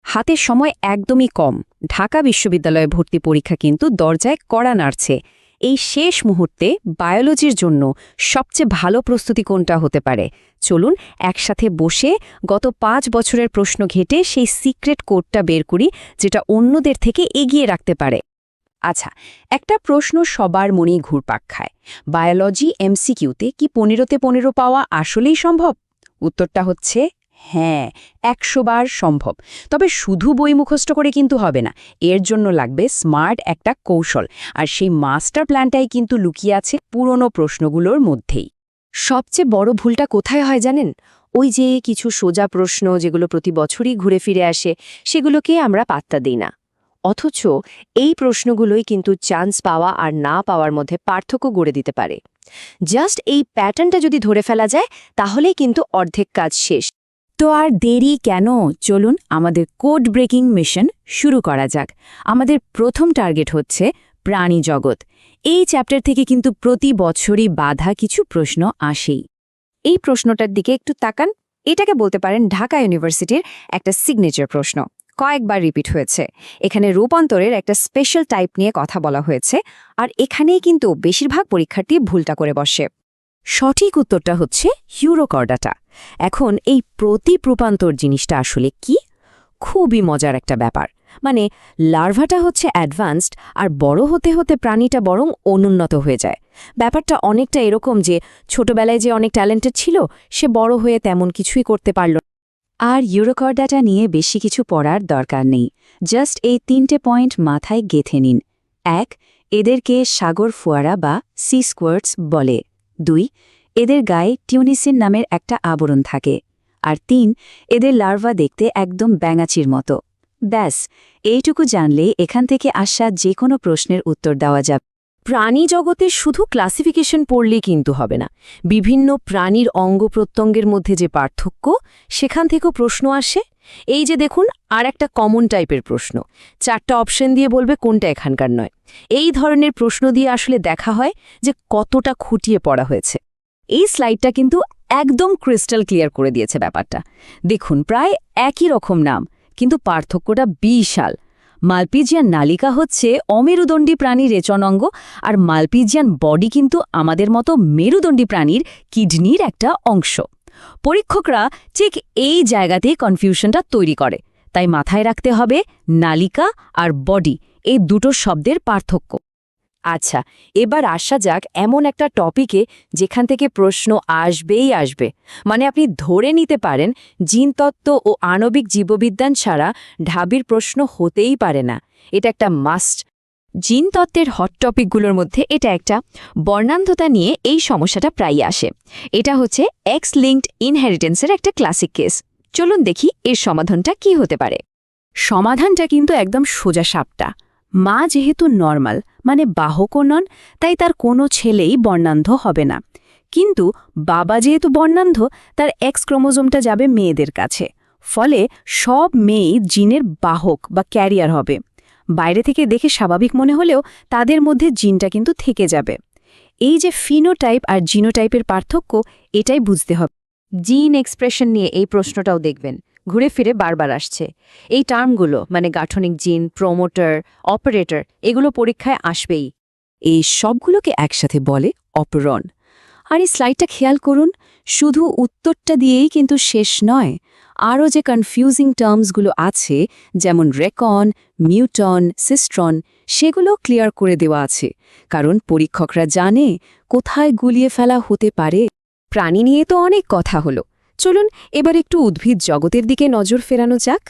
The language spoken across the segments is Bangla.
হাতে সময় একদমই কম। ঢাকা বিশ্ববিদ্যালয়ে ভর্তি পরীক্ষা কিন্তু দরজায় কড়া নাড়ছে। এই শেষ মুহূর্তে বায়োলজির জন্য সবচেয়ে ভালো প্রস্তুতি কোনটা হতে পারে? চলুন একসাথে বসে গত 5 বছরের প্রশ্ন ঘেটে সেই সিক্রেট কোডটা বের করি, যেটা অন্যদের থেকে এগিয়ে রাখতে পারে। আচ্ছা, একটা প্রশ্ন সবার মনেই ঘুরপাক খায়। বায়োলজি এমসিকিউতে কি 15তে 15 পাওয়া আসলেই সম্ভব? উত্তরটা হচ্ছে হ্যাঁ, 100 বার সম্ভব। তবে শুধু বই মুখস্থ করে কিন্তু হবে না। এর জন্য লাগবে স্মার্ট একটা কৌশল, আর সেই মাস্টার প্ল্যানটাই কিন্তু লুকিয়ে আছে পুরনো প্রশ্নগুলোর মধ্যেই। সবচেয়ে বড় ভুলটা কোথায় হয় জানেন? ওই যে কিছু সোজা প্রশ্ন যেগুলো প্রতি বছরই ঘুরে ফিরে আসে, সেগুলোকে আমরা পাত্তা দিই না। অথচ এই প্রশ্নগুলোই কিন্তু চান্স পাওয়া আর না পাওয়ার মধ্যে পার্থক্য গড়ে দিতে পারে। জাস্ট এই প্যাটার্নটা যদি ধরে ফেলা যায়, তাহলেই কিন্তু অর্ধেক কাজ শেষ। তো আর দেরি কেন? চলুন আমাদের কোড ব্রেকিং মিশন শুরু করা যাক। আমাদের প্রথম টার্গেট হচ্ছে প্রাণী জগৎ। এই চ্যাপ্টার থেকে কিন্তু প্রতি বছরই বাধা কিছু প্রশ্ন আসেই। এই প্রশ্নটার দিকে একটু তাকান। এটাকে বলতে পারেন ঢাকা ইউনিভার্সিটির একটা সিগনেচার প্রশ্ন। কয়েকবার রিপিট হয়েছে। এখানে রূপান্তরের একটা স্পেশাল টাইপ নিয়ে কথা বলা হয়েছে, আর এখানেই কিন্তু বেশিরভাগ পরীক্ষার্থী ভুলটা করে বসে। সঠিক উত্তরটা হচ্ছে ইউরোকর্ডাটা। এখন এই প্রতিরূপান্তর জিনিসটা আসলে কি? খুবই মজার একটা ব্যাপার। মানে লার্ভাটা হচ্ছে অ্যাডভান্সড, আর বড় হতে হতে প্রাণীটা বরং অনুন্নত হয়ে যায়। ব্যাপারটা অনেকটা এরকম যে ছোটবেলায় যে অনেক ট্যালেন্টেড ছিল, সে বড় হয়ে তেমন কিছুই করতে পারল। আর ইউরোকর্ডাটা নিয়ে বেশি কিছু পড়ার দরকার নেই। জাস্ট এই 3টে পয়েন্ট মাথায় গেঁথে নিন। 1. এদেরকে সাগর ফোয়ারা বা সি স্কোয়ার্টস বলে। 2. এদের গায়ে টিউনিসিন নামের একটা আবরণ থাকে। আর 3. এদের লার্ভা দেখতে একদম ব্যাঙাচির মতো। ব্যাস, এইটুকু জানলে এখান থেকে আসা যে কোনো প্রশ্নের উত্তর দেওয়া যাবে। প্রাণী জগতে শুধু ক্লাসিফিকেশন পড়লেই কিন্তু হবে না। বিভিন্ন প্রাণীর অঙ্গ প্রত্যঙ্গের মধ্যে যে পার্থক্য, সেখান থেকেও প্রশ্ন আসে। এই যে দেখুন, আর একটা কমন টাইপের প্রশ্ন। 4টা অপশন দিয়ে বলবে কোনটা এখানকার নয়। এই ধরনের প্রশ্ন দিয়ে আসলে দেখা হয় যে কতটা খুঁটিয়ে পড়া হয়েছে। এই স্লাইডটা কিন্তু একদম ক্রিস্টাল ক্লিয়ার করে দিয়েছে ব্যাপারটা। দেখুন, প্রায় একই রকম নাম, কিন্তু পার্থক্যটা বিশাল। মালপিজিয়ান নালিকা হচ্ছে অমেরুদণ্ডী প্রাণীর রেচনাঙ্গ, আর মালপিজিয়ান বডি কিন্তু আমাদের মতো মেরুদণ্ডী প্রাণীর কিডনির একটা অংশ। পরীক্ষকরা ঠিক এই জায়গাতেই কনফিউশনটা তৈরি করে। তাই মাথায় রাখতে হবে নালিকা আর বডি, এই দুটো শব্দের পার্থক্য। আচ্ছা, এবার আসা যাক এমন একটা টপিকে যেখান থেকে প্রশ্ন আসবেই আসবে। মানে আপনি ধরে নিতে পারেন জিনতত্ত্ব ও আণবিক জীববিজ্ঞান ছাড়া ঢাবির প্রশ্ন হতেই পারে না। এটা একটা মাস্ট। জিনতত্ত্বের হট টপিকগুলোর মধ্যে এটা একটা। বর্ণান্ধতা নিয়ে এই সমস্যাটা প্রায়ই আসে। এটা হচ্ছে এক্স লিঙ্কড ইনহেরিটেন্সের একটা ক্লাসিক কেস। চলুন দেখি এর সমাধানটা কি হতে পারে। সমাধানটা কিন্তু একদম সোজা সাপটা। মা যেহেতু নর্মাল, মানে বাহকও নন, তাই তার কোনো ছেলেই বর্ণান্ধ হবে না। কিন্তু বাবা যেহেতু বর্ণান্ধ, তার এক্স ক্রোমোজোমটা যাবে মেয়েদের কাছে। ফলে সব মেয়েই জিনের বাহক বা ক্যারিয়ার হবে। বাইরে থেকে দেখে স্বাভাবিক মনে হলেও তাদের মধ্যে জিনটা কিন্তু থেকে যাবে। এই যে ফিনোটাইপ আর জিনোটাইপের পার্থক্য, এটাই বুঝতে হবে। জিন এক্সপ্রেশন নিয়ে এই প্রশ্নটাও দেখবেন ঘুরে ফিরে বারবার আসছে। এই টার্মগুলো মানে গাঠনিক জিন, প্রোমোটার, অপারেটর, এগুলো পরীক্ষায় আসবেই। এই সবগুলোকে একসাথে বলে অপরণ। আর এই স্লাইডটা খেয়াল করুন, শুধু উত্তরটা দিয়েই কিন্তু শেষ নয়। আরও যে কনফিউজিং টার্মসগুলো আছে, যেমন রেকন, মিউটন, সিস্ট্রন, সেগুলো ক্লিয়ার করে দেওয়া আছে। কারণ পরীক্ষকরা জানে কোথায় গুলিয়ে ফেলা হতে পারে। প্রাণী নিয়ে তো অনেক কথা হলো। চলুন এবার একটু উদ্ভিদ জগতের দিকে নজর ফেরানো যাক।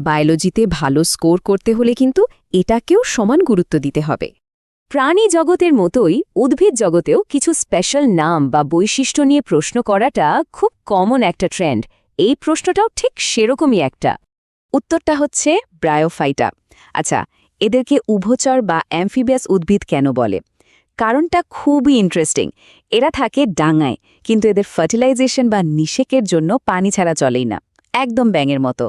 বায়োলজিতে ভালো স্কোর করতে হলে কিন্তু এটাকেও সমান গুরুত্ব দিতে হবে। প্রাণী জগতের মতোই উদ্ভিদ জগতেও কিছু স্পেশাল নাম বা বৈশিষ্ট্য নিয়ে প্রশ্ন করাটা খুব কমন একটা ট্রেন্ড। এই প্রশ্নটাও ঠিক সেরকমই একটা। উত্তরটা হচ্ছে ব্রায়োফাইটা। আচ্ছা, এদেরকে উভচর বা অ্যামফিবিয়াস উদ্ভিদ কেন বলে? কারণটা খুবই ইন্টারেস্টিং। এরা থাকে ডাঙায়, কিন্তু এদের ফার্টিলাইজেশন বা নিষেকের জন্য পানি ছাড়া চলেই না। একদম ব্যাঙের মতো।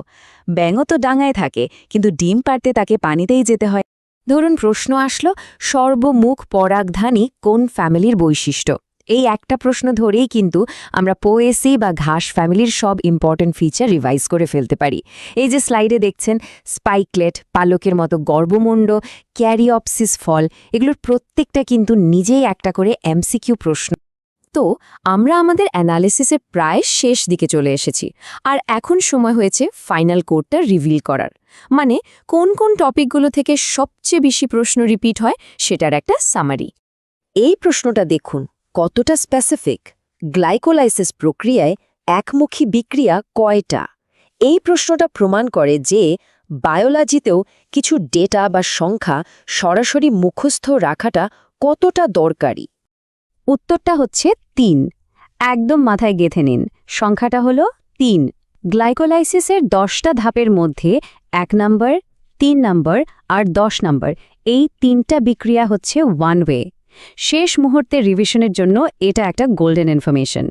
ব্যাঙও তো ডাঙায় থাকে, কিন্তু ডিম পাড়তে তাকে পানিতেই যেতে হয়। ধরুন প্রশ্ন আসলো, সর্বমুখ পরাগধানী কোন ফ্যামিলির বৈশিষ্ট্য? এই একটা প্রশ্ন ধরেই কিন্তু আমরা পোয়েসি বা ঘাস ফ্যামিলির সব ইম্পর্ট্যান্ট ফিচার রিভাইজ করে ফেলতে পারি। এই যে স্লাইডে দেখছেন স্পাইকলেট, পালকের মতো গর্ভমুণ্ড, ক্যারিওপসিস ফল, এগুলোর প্রত্যেকটা কিন্তু নিজেই একটা করে এমসিকিউ প্রশ্ন। তো আমরা আমাদের অ্যানালিসিসের প্রায় শেষ দিকে চলে এসেছি, আর এখন সময় হয়েছে ফাইনাল কোডটা রিভিল করার। মানে কোন কোন টপিকগুলো থেকে সবচেয়ে বেশি প্রশ্ন রিপিট হয় সেটার একটা সামারি। এই প্রশ্নটা দেখুন কতটা স্পেসিফিক। গ্লাইকোলাইসিস প্রক্রিয়ায় একমুখী বিক্রিয়া কয়টা? এই প্রশ্নটা প্রমাণ করে যে বায়োলজিতেও কিছু ডেটা বা সংখ্যা সরাসরি মুখস্থ রাখাটা কতটা দরকারি। উত্তরটা হচ্ছে ৩। একদম মাথায় গেঁথে নিন, সংখ্যাটা হলো ৩। গ্লাইকোলাইসিসের ১০টা ধাপের মধ্যে ১ নম্বর, ৩ নম্বর আর ১০ নম্বর, এই ৩টা বিক্রিয়া হচ্ছে ওয়ান ওয়ে। শেষ মুহূর্তে রিভিশনের জন্য এটা একটা গোল্ডেন ইনফরমেশন।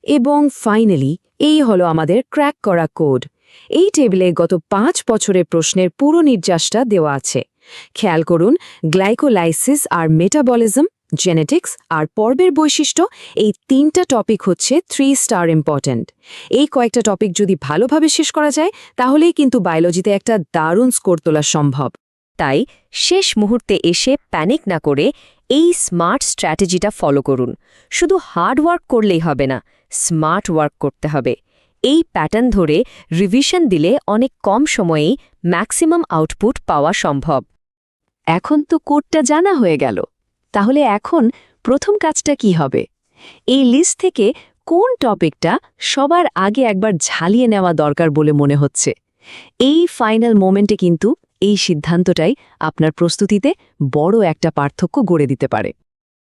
এবং ফাইনালি এই হলো আমাদের ক্র্যাক করা কোড। এই টেবিলে গত ৫ বছরের প্রশ্নের পুরো নির্যাসটা দেওয়া আছে। খেয়াল করুন, গ্লাইকোলাইসিস আর মেটাবলিজম, জেনেটিক্স আর পর্বের বৈশিষ্ট্য, এই ৩টা টপিক হচ্ছে 3 স্টার ইম্পর্ট্যান্ট। এই কয়েকটা টপিক যদি ভালোভাবে শেষ করা যায় তাহলেই কিন্তু বায়োলজিতে একটা দারুণ স্কোর তোলা সম্ভব। তাই শেষ মুহূর্তে এসে প্যানিক না করে এই স্মার্ট স্ট্র্যাটেজিটা ফলো করুন। শুধু হার্ড ওয়ার্ক করলেই হবে না, স্মার্ট ওয়ার্ক করতে হবে। এই প্যাটার্ন ধরে রিভিশন দিলে অনেক কম সময়েই ম্যাক্সিমাম আউটপুট পাওয়া সম্ভব। এখন তো কোডটা জানা হয়ে গেল, তাহলে এখন প্রথম কাজটা কি হবে? এই লিস্ট থেকে কোন টপিকটা সবার আগে একবার ঝালিয়ে নেওয়া দরকার বলে মনে হচ্ছে? এই ফাইনাল মোমেন্টে কিন্তু এই সিদ্ধান্তটাই আপনার প্রস্তুতিতে বড় একটা পার্থক্য গড়ে দিতে পারে।